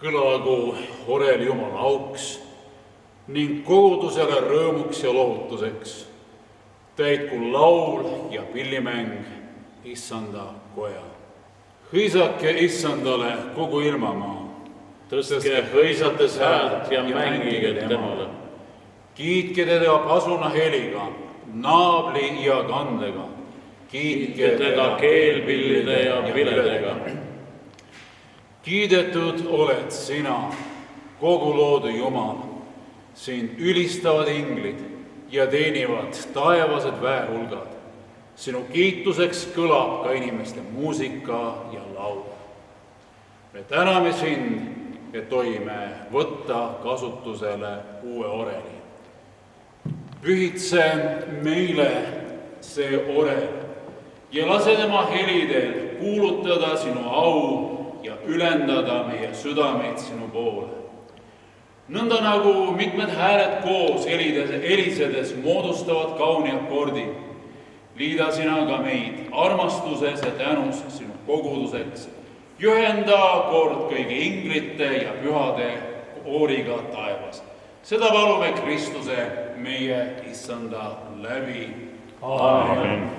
kõlagu orel Jumala auks ning kogudusele rõõmuks ja lohutuseks. Täitku laul ja pillimäng issanda koja. Hõisake issandale kogu ilmamaa. Tõstke hõisates häält ja mängige temale. Kiitke teda pasuna heliga, naabli ja kandega. Kiitke teda keelpillide ja viledega. Kiidetud oled sina, kogu loodu Jumal. Sind ülistavad inglid ja teenivad taevased väehulgad. Sinu kiituseks kõlab ka inimeste muusika ja laul. Me täname sind, et tohime võtta kasutusele uue oreli. Pühitse meile see orel ja lase tema helidel kuulutada sinu au ja ülendada meie südameid sinu poole. Nõnda nagu mitmed hääled koos helisedes moodustavad kauni akordi, liida sina ka meid armastuses ja tänus sinu koguduseks. Ühenda kord kõigi inglite ja pühade ooriga taevas. Seda palume Kristuse meie issanda läbi. Aamen.